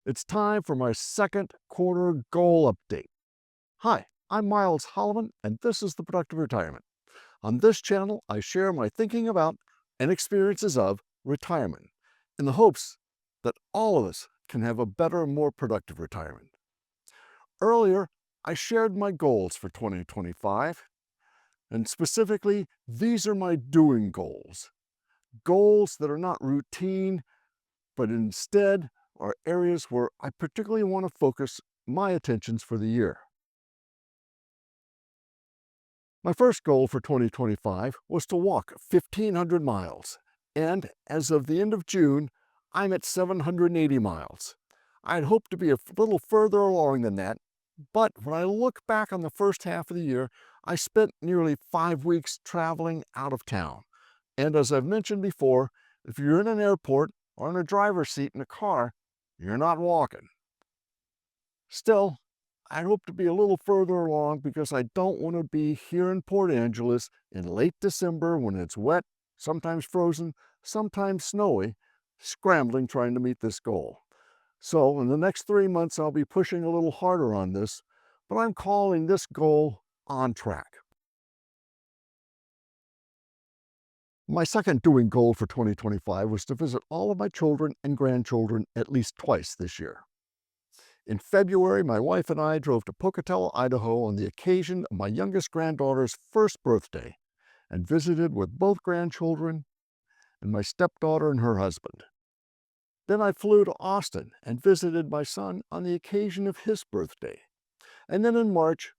It's time for my second quarter goal update. Hi, I'm Miles Holloman, and this is The Productive Retirement. On this channel, I share my thinking about and experiences of retirement in the hopes that all of us can have a better, more productive retirement. Earlier, I shared my goals for 2025, and specifically, these are my doing goals. Goals that are not routine, but instead are areas where I particularly want to focus my attentions for the year. My first goal for 2025 was to walk 1,500 miles, and as of the end of June, I'm at 780 miles. I'd hoped to be a little further along than that, but when I look back on the first half of the year, I spent nearly 5 weeks traveling out of town. And as I've mentioned before, if you're in an airport or in a driver's seat in a car, you're not walking. Still, I hope to be a little further along because I don't want to be here in Port Angeles in late December when it's wet, sometimes frozen, sometimes snowy, scrambling trying to meet this goal. So in the next 3 months, I'll be pushing a little harder on this, but I'm calling this goal on track. My second doing goal for 2025 was to visit all of my children and grandchildren at least twice this year. In February, my wife and I drove to Pocatello, Idaho on the occasion of my youngest granddaughter's first birthday and visited with both grandchildren and my stepdaughter and her husband. Then I flew to Austin and visited my son on the occasion of his birthday. And then in March,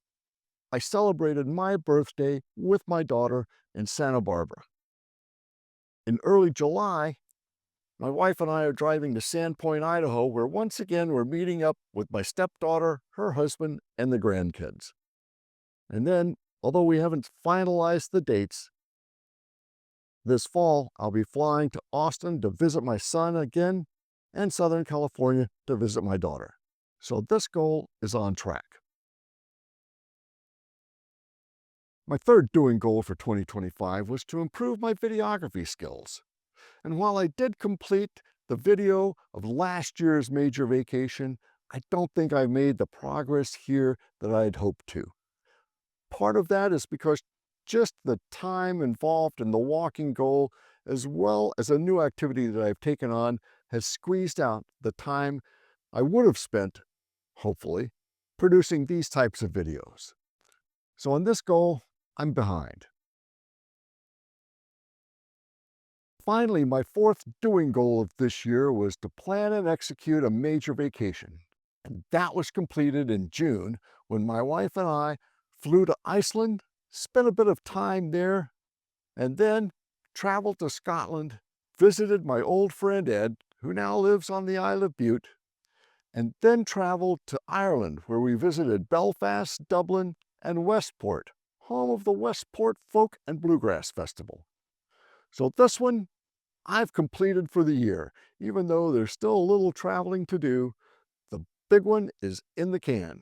I celebrated my birthday with my daughter in Santa Barbara. In early July, my wife and I are driving to Sandpoint, Idaho, where once again we're meeting up with my stepdaughter, her husband, and the grandkids. And then, although we haven't finalized the dates, this fall I'll be flying to Austin to visit my son again and Southern California to visit my daughter. So this goal is on track. My third doing goal for 2025 was to improve my videography skills. And while I did complete the video of last year's major vacation, I don't think I've made the progress here that I'd hoped to. Part of that is because just the time involved in the walking goal, as well as a new activity that I've taken on, has squeezed out the time I would have spent, hopefully, producing these types of videos. So on this goal, I'm behind. Finally, my fourth doing goal of this year was to plan and execute a major vacation. And that was completed in June when my wife and I flew to Iceland, spent a bit of time there, and then traveled to Scotland, visited my old friend Ed, who now lives on the Isle of Bute, and then traveled to Ireland, where we visited Belfast, Dublin, and Westport, home of the Westport Folk and Bluegrass Festival. So this one I've completed for the year. Even though there's still a little traveling to do, the big one is in the can.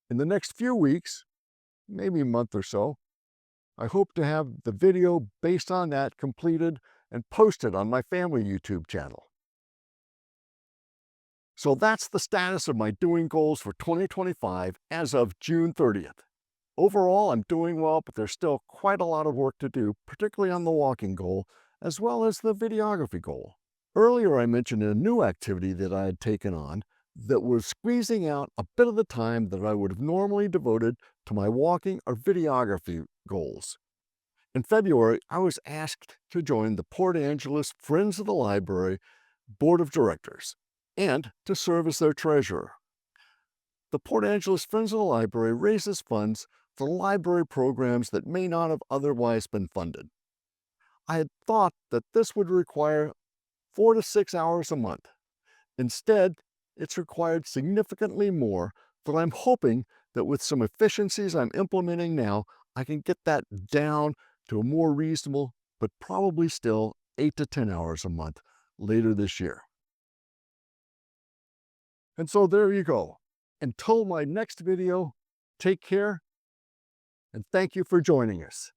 In the next few weeks, maybe a month or so, I hope to have the video based on that completed and posted on my family YouTube channel. So that's the status of my doing goals for 2025 as of June 30th. Overall, I'm doing well, but there's still quite a lot of work to do, particularly on the walking goal, as well as the videography goal. Earlier, I mentioned a new activity that I had taken on that was squeezing out a bit of the time that I would have normally devoted to my walking or videography goals. In February, I was asked to join the Port Angeles Friends of the Library Board of Directors and to serve as their treasurer. The Port Angeles Friends of the Library raises funds for library programs that may not have otherwise been funded. I had thought that this would require 4 to 6 hours a month. Instead, it's required significantly more, but I'm hoping that with some efficiencies I'm implementing now, I can get that down to a more reasonable, but probably still 8 to 10 hours a month later this year. And so there you go. Until my next video, take care and thank you for joining us.